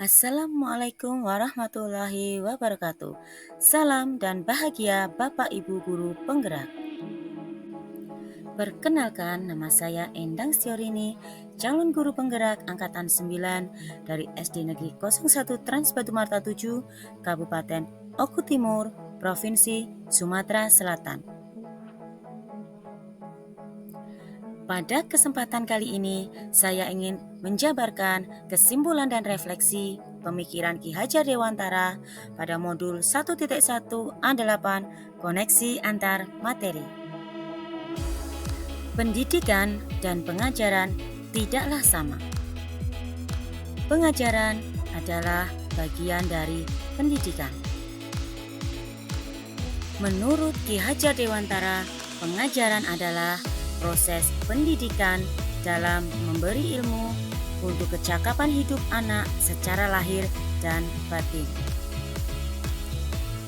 Assalamualaikum warahmatullahi wabarakatuh. Salam dan bahagia Bapak Ibu Guru Penggerak. Perkenalkan, nama saya Endang Siorini, calon guru penggerak angkatan 9 dari SD Negeri 01 Trans Batu Marta 7, Kabupaten Oku Timur, Provinsi Sumatera Selatan. Pada kesempatan kali ini, saya ingin menjabarkan kesimpulan dan refleksi pemikiran Ki Hajar Dewantara pada modul 1.1 A8 koneksi antar materi. Pendidikan dan pengajaran tidaklah sama. Pengajaran adalah bagian dari pendidikan. Menurut Ki Hajar Dewantara, pengajaran adalah proses pendidikan dalam memberi ilmu untuk kecakapan hidup anak secara lahir dan batin.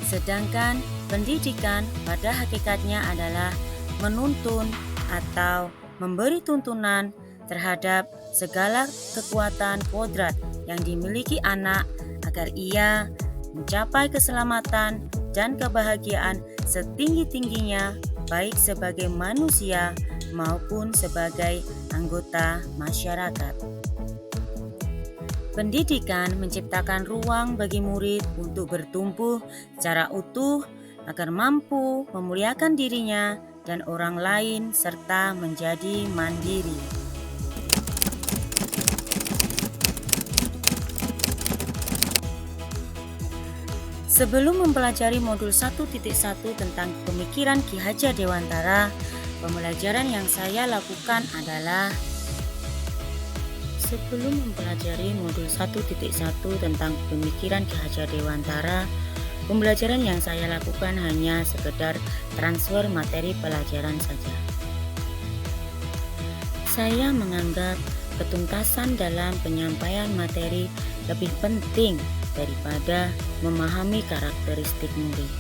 Sedangkan pendidikan pada hakikatnya adalah menuntun atau memberi tuntunan terhadap segala kekuatan kodrat yang dimiliki anak agar ia mencapai keselamatan dan kebahagiaan setinggi-tingginya baik sebagai manusia maupun sebagai anggota masyarakat. Pendidikan menciptakan ruang bagi murid untuk bertumbuh secara utuh agar mampu memuliakan dirinya dan orang lain serta menjadi mandiri. Sebelum mempelajari modul 1.1 tentang pemikiran Ki Hajar Dewantara, pembelajaran yang saya lakukan adalah tentang pemikiran Ki Hajar Dewantara, pembelajaran yang saya lakukan hanya sekedar transfer materi pelajaran saja. Saya menganggap ketuntasan dalam penyampaian materi lebih penting daripada memahami karakteristik murid.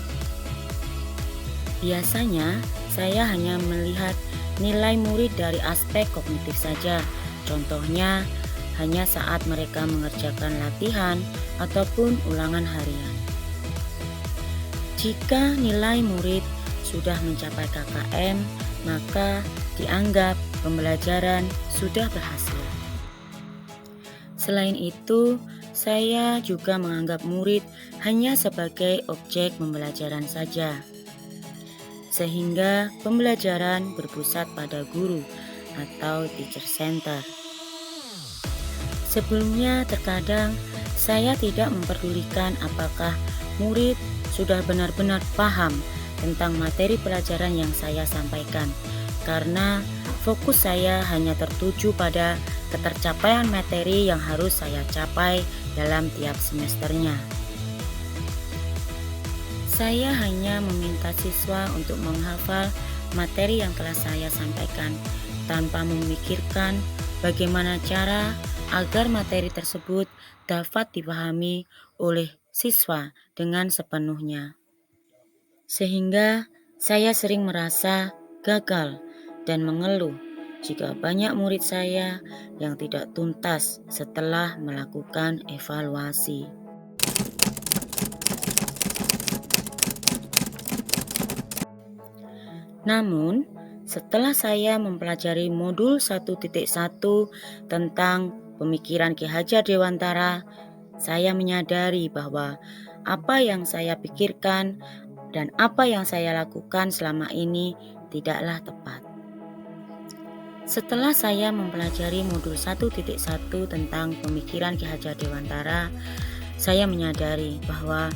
Biasanya, saya hanya melihat nilai murid dari aspek kognitif saja. Contohnya, hanya saat mereka mengerjakan latihan ataupun ulangan harian. Jika nilai murid sudah mencapai KKM, maka dianggap pembelajaran sudah berhasil. Selain itu, saya juga menganggap murid hanya sebagai objek pembelajaran saja, sehingga pembelajaran berpusat pada guru atau teacher center. Sebelumnya, terkadang saya tidak memperdulikan apakah murid sudah benar-benar paham tentang materi pelajaran yang saya sampaikan, karena fokus saya hanya tertuju pada ketercapaian materi yang harus saya capai dalam tiap semesternya. Saya hanya meminta siswa untuk menghafal materi yang telah saya sampaikan tanpa memikirkan bagaimana cara agar materi tersebut dapat dipahami oleh siswa dengan sepenuhnya. Sehingga saya sering merasa gagal dan mengeluh jika banyak murid saya yang tidak tuntas setelah melakukan evaluasi. Namun, setelah saya mempelajari modul 1.1 tentang pemikiran Ki Hajar Dewantara, saya menyadari bahwa apa yang saya pikirkan dan apa yang saya lakukan selama ini tidaklah tepat. Setelah saya mempelajari modul 1.1 tentang pemikiran Ki Hajar Dewantara, saya menyadari bahwa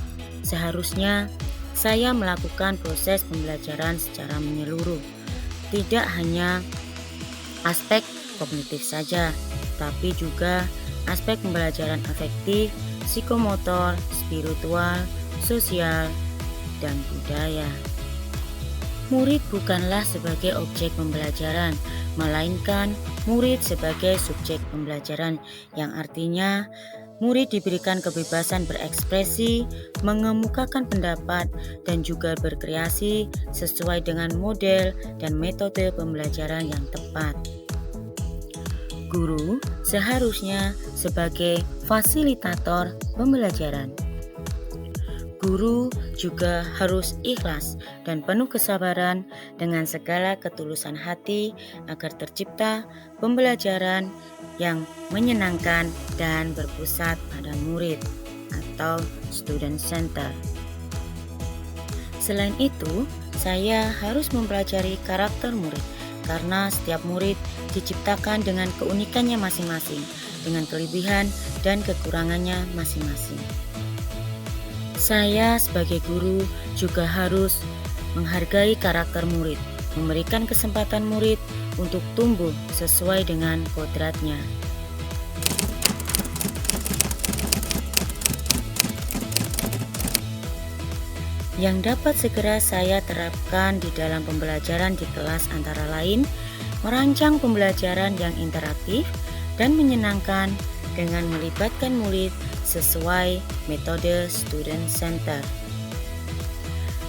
seharusnya saya melakukan proses pembelajaran secara menyeluruh, tidak hanya aspek kognitif saja, tapi juga aspek pembelajaran afektif, psikomotor, spiritual, sosial, dan budaya. Murid bukanlah sebagai objek pembelajaran, melainkan murid sebagai subjek pembelajaran, yang artinya murid diberikan kebebasan berekspresi, mengemukakan pendapat, dan juga berkreasi sesuai dengan model dan metode pembelajaran yang tepat. Guru seharusnya sebagai fasilitator pembelajaran. Guru juga harus ikhlas dan penuh kesabaran dengan segala ketulusan hati agar tercipta pembelajaran yang menyenangkan dan berpusat pada murid atau student center. Selain itu, saya harus mempelajari karakter murid karena setiap murid diciptakan dengan keunikannya masing-masing, dengan kelebihan dan kekurangannya masing-masing. Saya sebagai guru juga harus menghargai karakter murid, memberikan kesempatan murid untuk tumbuh sesuai dengan kodratnya. Yang dapat segera saya terapkan di dalam pembelajaran di kelas antara lain, merancang pembelajaran yang interaktif dan menyenangkan dengan melibatkan murid sesuai metode student center.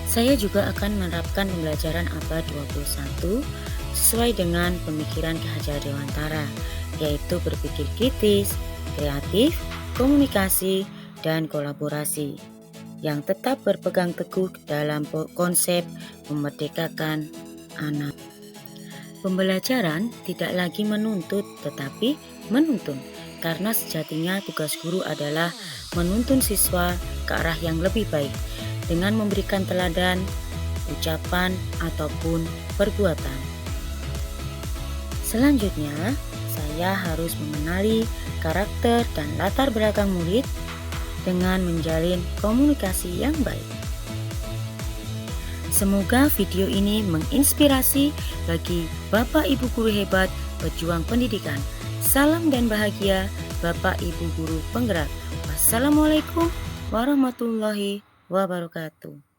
Saya juga akan menerapkan pembelajaran abad 21 sesuai dengan pemikiran Ki Hajar Dewantara, yaitu berpikir kritis, kreatif, komunikasi, dan kolaborasi, yang tetap berpegang teguh dalam konsep memerdekakan anak. Pembelajaran tidak lagi menuntut tetapi menuntun, karena sejatinya tugas guru adalah menuntun siswa ke arah yang lebih baik dengan memberikan teladan, ucapan, ataupun perbuatan. Selanjutnya, saya harus mengenali karakter dan latar belakang murid dengan menjalin komunikasi yang baik. Semoga video ini menginspirasi bagi Bapak Ibu guru hebat pejuang pendidikan. Salam dan bahagia Bapak Ibu guru penggerak. Wassalamualaikum warahmatullahi wabarakatuh.